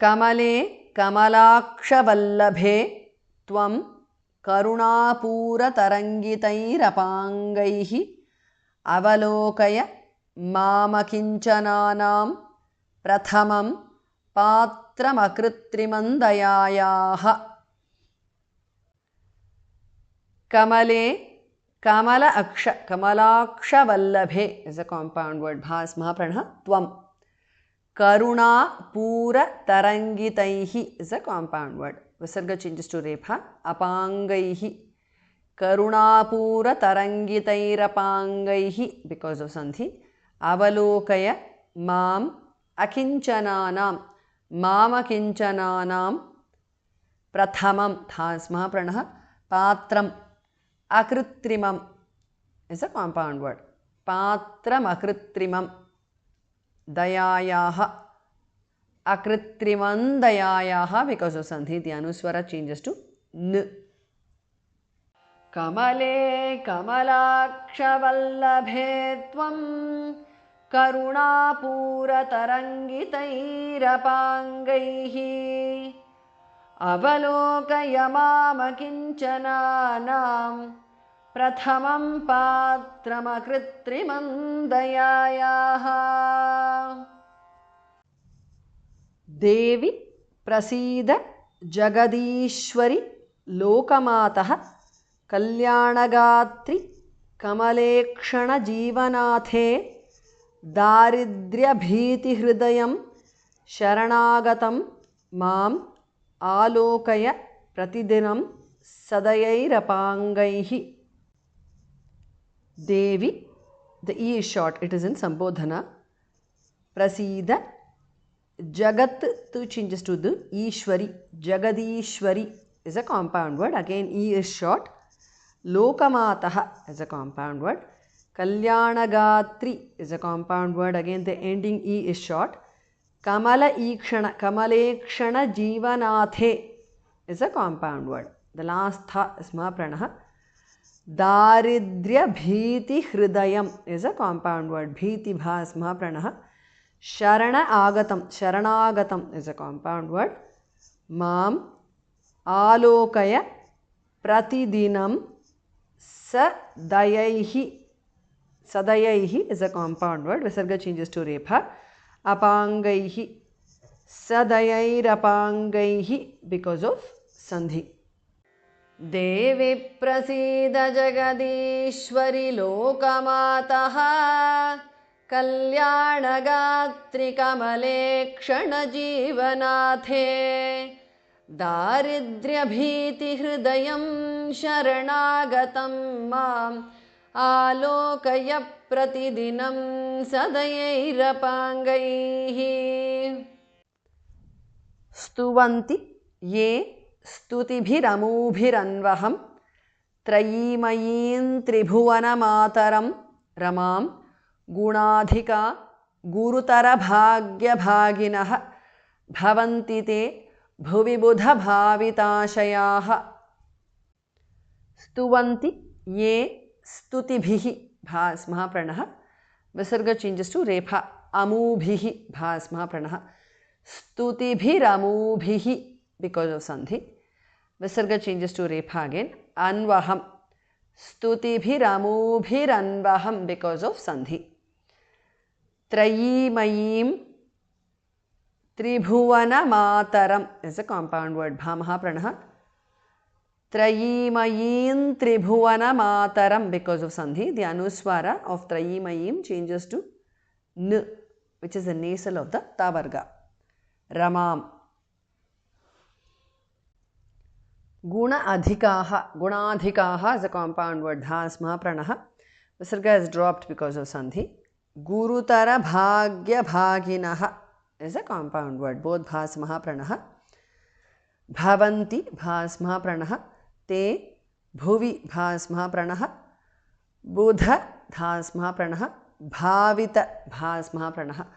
कमले कमलाक्षवल्लभे त्वं करुणापूरतरङ्गितैरपाङ्गैः अवलोकय मामकिञ्चनानां प्रथमं पात्रमकृत्रिमं दयायाः। कमले कमलाक्षवल्लभे is a compound word. Bhas Mahapranah Tvam. Karunapuratarangitaihi is a compound word. Visarga changes to Repha. Apangaihi. Karunapuratarangitairapangaihi because of Sandhi. Avalokaya Mam Akinchananam. Mama Kinchananam Prathamam Bhas Mahapranah Patram Akritrimam is a compound word. Patram akritrimam dayayaha. Akritrimam dayayaha because of Sandhi. The Anuswara changes to N. Kamale kamalakshavallabhe tvam karunapuratarangitairapangaihi avalokaya mamakinchananam प्रथमं पात्रमकृत्रिमं दयायाः। देवि प्रसीद जगदीश्वरि लोकमातः कल्याणगात्रि कमलेक्षणजीवनाथे दारिद्र्यभीतिहृदयं शरणागतं माम् आलोकय प्रतिदिनं सदयैरपाङ्गैः। Devi, the E is short, it is in Sambodhana. Prasida, Jagat to changes to the Ishwari. Jagadishwari is a compound word. Again, E is short. Lokamataha is a compound word. Kalyanagatri is a compound word. Again, the ending E is short. Kamala Ikshana, Kamalekshana Jivanathe is a compound word. The last Tha is Mahapranah. Daridrya Bhiti Hridayam is a compound word. Bhiti Bhas Mahapranah. Sharana Agatam. Sharanagatam is a compound word. Mam Alokaya Pratidinam Sadayaihi. Sadayaihi is a compound word. Visarga changes to Repha. Apangaihi. Sadayairapangaihi because of Sandhi. देवी प्रसीद जगदीश्वरि लोकमातः कल्याणगात्रि कमलेक्षणजीवनाथे दारिद्र्यभीतिहृदयं शरणागतं माम् आलोकय प्रतिदिनं सदयैरपाङ्गैः। स्तुवन्ति ये स्तुतिभिरमूभिरन्वहं त्रयीमयीं त्रिभुवनमातरं रमां गुणाधिका गुरुतरभाग्यभागिनः भवन्ति ते भुवि बुधभाविताशयाः। स्तुवन्ति ये स्तुतिभिः भास महाप्रणः. विसर्ग changes to रेफा. अमूभिः Bhasa महाप्रणः. स्तुतिभिरमूभिः because of Sandhi. Visarga changes to Repha again. Anvaham. Stutibhiramubhiranvaham because of Sandhi. Trayimayim Tribhuvana Mataram is a compound word. Bhamaha Pranaha. Trayimayim Tribhuvana Mataram because of Sandhi. The Anuswara of Trayimayim changes to N, which is the nasal of the Tavarga. Ramam. Guna Adhikaha. Guna Adhikaha is a compound word. Dhas Mahapranaha. Visarga is dropped because of Sandhi. Gurutara Bhagya Bhaginaha is a compound word. Both Bhas Mahapranaha. Bhavanti Bhas Mahapranaha. Te Bhuvi Bhas Mahapranaha. Buddha Dhas Mahapranaha. Bhavita Bhas Mahapranaha.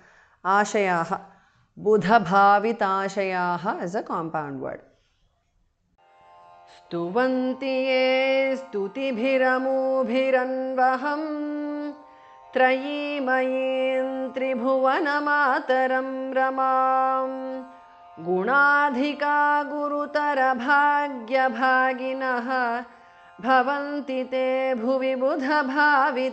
Ashayaha. Buddha Bhavita Ashayaha is a compound word. स्तुवन्ति ये स्तुतिभिरमूभिरन्वहं त्रयीमयीं त्रिभुवनमातरं रमां गुणाधिका गुरुतरभाग्यभागिनः भवन्ति ते भुवि बुधभाविताशयाः